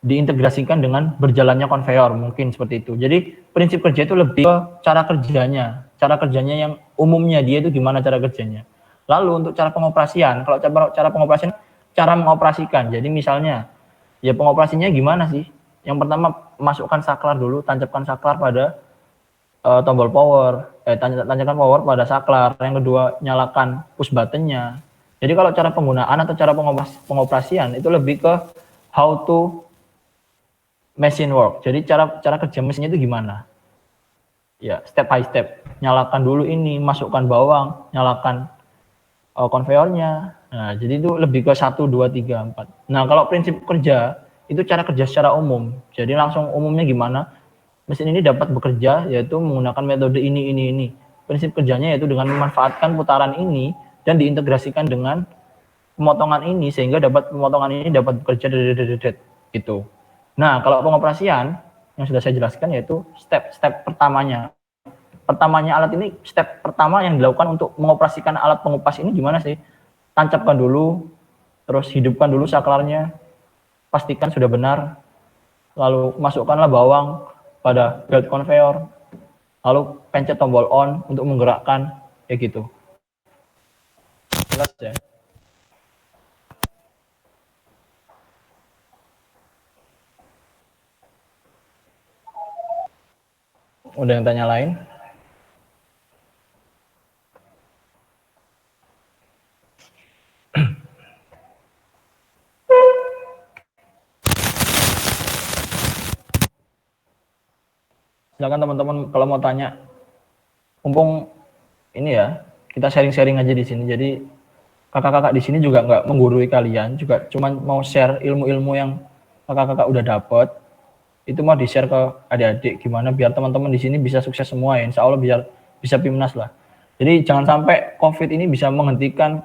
diintegrasikan dengan berjalannya konveyor, mungkin seperti itu. Jadi prinsip kerja itu lebih ke cara kerjanya yang umumnya dia itu gimana cara kerjanya. Lalu untuk cara pengoperasian, kalau cara pengoperasian, cara mengoperasikan. Jadi misalnya, ya pengoperasinya gimana sih? Yang pertama masukkan saklar dulu, tancapkan saklar pada tombol power, tancapkan power pada saklar. Yang kedua nyalakan push buttonnya. Jadi kalau cara penggunaan atau cara pengoperasian itu lebih ke how to machine work. Jadi cara kerja mesinnya itu gimana? Ya step by step. Nyalakan dulu ini, masukkan bawang, nyalakan konveyornya. Nah, jadi itu lebih ke 1, 2, 3, 4. Nah, kalau prinsip kerja, itu cara kerja secara umum. Jadi langsung umumnya gimana? Mesin ini dapat bekerja, yaitu menggunakan metode ini. Prinsip kerjanya yaitu dengan memanfaatkan putaran ini, dan diintegrasikan dengan pemotongan ini, sehingga pemotongan ini dapat bekerja gitu. Nah, kalau pengoperasian, yang sudah saya jelaskan, yaitu step pertamanya. Alat ini, step pertama yang dilakukan untuk mengoperasikan alat pengupas ini gimana sih? Tancapkan dulu, terus hidupkan dulu saklarnya, pastikan sudah benar, lalu masukkanlah bawang pada belt conveyor, lalu pencet tombol on untuk menggerakkan, kayak gitu. Jelas ya? Udah yang tanya lain? Silakan teman-teman kalau mau tanya. Mumpung ini ya, kita sharing-sharing aja di sini. Jadi kakak-kakak di sini juga nggak menggurui kalian, juga cuman mau share ilmu-ilmu yang kakak-kakak udah dapet. Itu mau di-share ke adik-adik gimana biar teman-teman di sini bisa sukses semua ya. Insya Allah biar bisa PIMNAS lah. Jadi jangan sampai COVID ini bisa menghentikan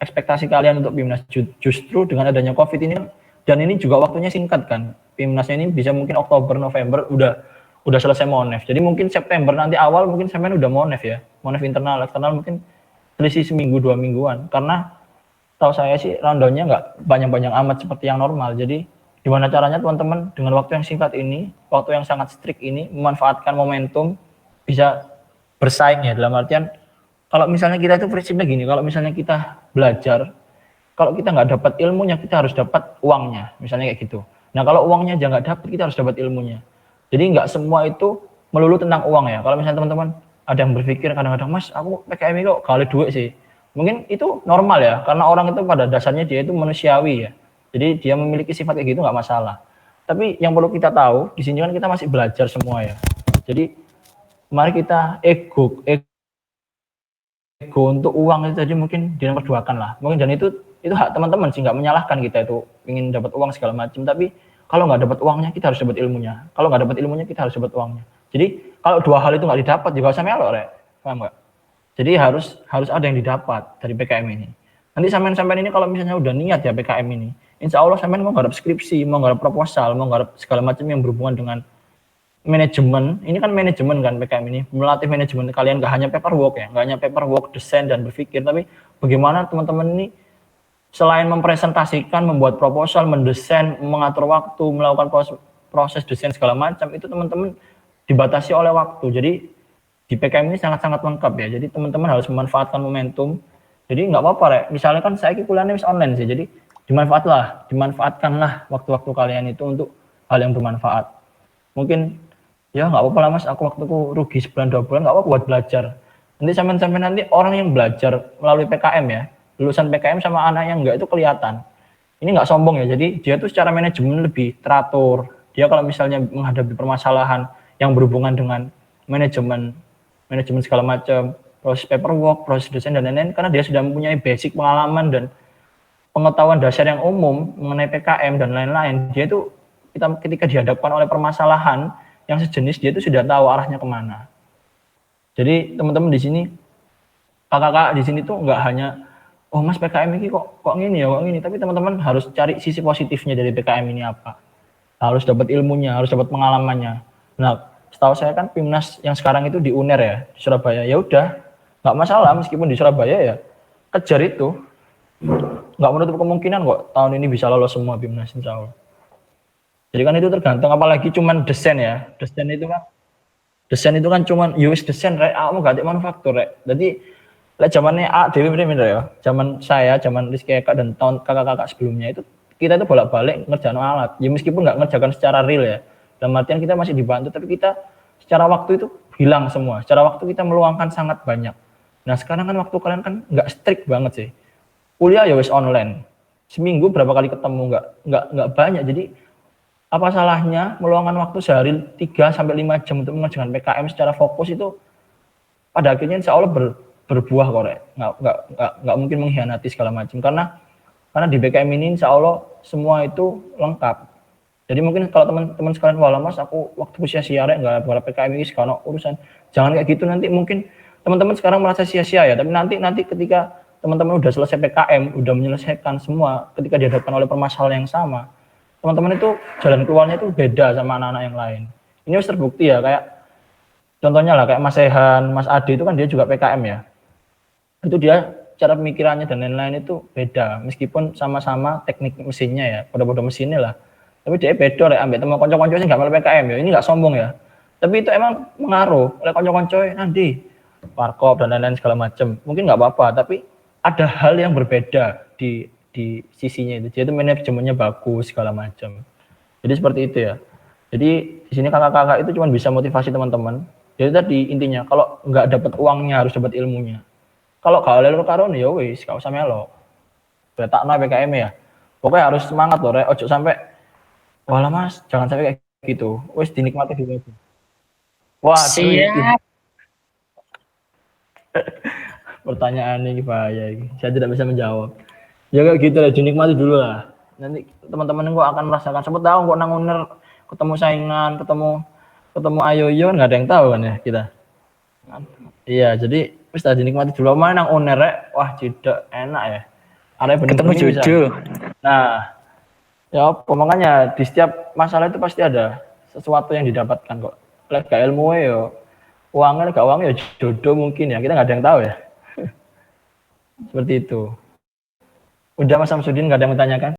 ekspektasi kalian untuk PIMNAS. Justru dengan adanya COVID ini, dan ini juga waktunya singkat kan. PIMNASnya ini bisa mungkin Oktober, November udah selesai monef. Jadi mungkin September nanti awal mungkin sampean udah monef ya. Monef internal, eksternal mungkin selisih seminggu 2 mingguan. Karena tahu saya sih rundown-nya nggak banyak-banyak amat seperti yang normal. Jadi gimana caranya teman-teman dengan waktu yang singkat ini, waktu yang sangat strict ini, memanfaatkan momentum, bisa bersaing ya, dalam artian kalau misalnya kita itu prinsipnya gini, kalau misalnya kita belajar, kalau kita nggak dapat ilmunya, kita harus dapat uangnya, misalnya kayak gitu. Nah kalau uangnya aja nggak dapat, kita harus dapat ilmunya. Jadi nggak semua itu melulu tentang uang ya. Kalau misalnya teman-teman ada yang berpikir kadang-kadang, Mas, aku PKM kok kali duit sih. Mungkin itu normal ya, karena orang itu pada dasarnya dia itu manusiawi ya. Jadi dia memiliki sifat kayak gitu nggak masalah. Tapi yang perlu kita tahu, di sini kan kita masih belajar semua ya. Jadi mari kita ego untuk uang itu tadi mungkin dinomorduakan lah. Mungkin dan itu hak teman-teman sih, nggak menyalahkan kita itu ingin dapat uang segala macam. Tapi kalau nggak dapat uangnya, kita harus dapat ilmunya. Kalau nggak dapat ilmunya, kita harus dapat uangnya. Jadi kalau dua hal itu nggak didapat, juga usah melok, Rek. Paham nggak? Jadi harus ada yang didapat dari PKM ini. Nanti sampean ini kalau misalnya udah niat ya PKM ini, insya Allah sampean mau garap skripsi, mau garap proposal, mau garap segala macam yang berhubungan dengan manajemen. Ini kan manajemen kan PKM ini, melatih manajemen kalian gak hanya paperwork ya, gak hanya paperwork, desain dan berpikir, tapi bagaimana teman-teman ini selain mempresentasikan, membuat proposal, mendesain, mengatur waktu, melakukan proses desain segala macam, itu teman-teman dibatasi oleh waktu. Jadi di PKM ini sangat-sangat lengkap ya. Jadi teman-teman harus memanfaatkan momentum. Jadi nggak apa-apa Rek. Misalnya kan saya kuliahnya online sih. Jadi dimanfaatkanlah waktu-waktu kalian itu untuk hal yang bermanfaat. Mungkin ya nggak apa-apa lah Mas, aku waktuku rugi sebulan 2 bulan, nggak apa-apa buat belajar. Nanti sampai nanti orang yang belajar melalui PKM ya, lulusan PKM sama anak yang enggak itu kelihatan. Ini nggak sombong ya, jadi dia tuh secara manajemen lebih teratur. Dia kalau misalnya menghadapi permasalahan yang berhubungan dengan manajemen segala macam, proses paperwork, proses desain dan lain-lain, karena dia sudah mempunyai basic pengalaman dan pengetahuan dasar yang umum mengenai PKM dan lain-lain. Dia itu ketika dihadapkan oleh permasalahan yang sejenis, dia itu sudah tahu arahnya kemana. Jadi teman-teman di sini, kakak-kakak di sini tuh nggak hanya, oh Mas PKM ini kok gini ya, kok gini, tapi teman-teman harus cari sisi positifnya dari PKM ini apa. Harus dapat ilmunya, harus dapat pengalamannya. Nah, setahu saya kan Pimnas yang sekarang itu di UNER ya, di Surabaya. Ya udah, nggak masalah meskipun di Surabaya ya, kejar itu. Nggak menutup kemungkinan kok tahun ini bisa lolos semua Pimnas insya Allah. Jadi kan itu tergantung, apalagi cuman desain ya. Desain itu kan cuman US desain Rek, kamu ganti manufaktur Rek. Jadi lek zamannya A Dewi bener ya. Zaman saya, zaman Rizky Eka dan tahun kakak-kakak sebelumnya itu kita itu bolak-balik ngerjain alat. Ya meskipun nggak ngerjakan secara real ya. Dalam artian kita masih dibantu, tapi kita secara waktu itu hilang semua. Secara waktu kita meluangkan sangat banyak. Nah sekarang kan waktu kalian kan nggak strict banget sih. Kuliah ya wis online. Seminggu berapa kali ketemu, nggak banyak. Jadi apa salahnya meluangkan waktu sehari 3-5 jam untuk mengerjakan PKM secara fokus, itu pada akhirnya insya Allah berbuah kok Rek. Nggak mungkin mengkhianati segala macam, karena di PKM ini insya Allah semua itu lengkap. Jadi mungkin kalau teman-teman sekalian, wah Mas aku waktuku sia-sia Rek, nggak buat PKM ini sekarang urusan. Jangan kayak gitu, nanti mungkin teman-teman sekarang merasa sia-sia ya, tapi nanti ketika teman-teman udah selesai PKM, udah menyelesaikan semua, ketika dihadapkan oleh permasalahan yang sama, teman-teman itu jalan keluarnya itu beda sama anak-anak yang lain. Ini harus terbukti ya, kayak contohnya lah kayak Mas Sehan, Mas Adi itu kan dia juga PKM ya. Itu dia cara pemikirannya dan lain-lain itu beda, meskipun sama-sama teknik mesinnya ya, pada mesinnya lah. Tapi dia beda ya, ambil teman konco-konco sih nggak malah PKM ya, ini nggak sombong ya. Tapi itu emang mengaruh oleh konco-konco nanti warkop dan lain-lain segala macam. Mungkin nggak apa-apa, tapi ada hal yang berbeda di sisinya itu. Dia itu manajemennya bagus segala macam. Jadi seperti itu ya. Jadi di sini kakak-kakak itu cuma bisa motivasi teman-teman. Jadi tadi intinya kalau nggak dapat uangnya harus dapat ilmunya. Kalau gak lelu karo ya wis, gak usah melo. Betakno PKM ya. Pokoknya harus semangat loh Rek, ojo sampai walah Mas, jangan sampai kayak gitu. Wis dinikmati dulu. Wah, siap. Pertanyaan ini bahaya ini. Saya tidak bisa menjawab. Ya kayak gitu lah, dinikmati dulu lah. Nanti teman-teman kok akan merasakan. Siapa tahu kok nang UNER ketemu saingan, ketemu ayo-yo, nggak ada yang tahu kan ya kita. Iya, jadi wis tadi dinikmati dulu. Mana nang UNER Rek, wah tidak enak ya. Ada Ketemu Jojo. Nah, ya apa makanya di setiap masalah itu pasti ada sesuatu yang didapatkan kok. lek gak ilmu ya uangnya, lek gak uang ya jodoh mungkin ya, kita nggak ada yang tahu ya. Seperti itu. Udah Mas Samsudin, nggak ada yang menanyakan?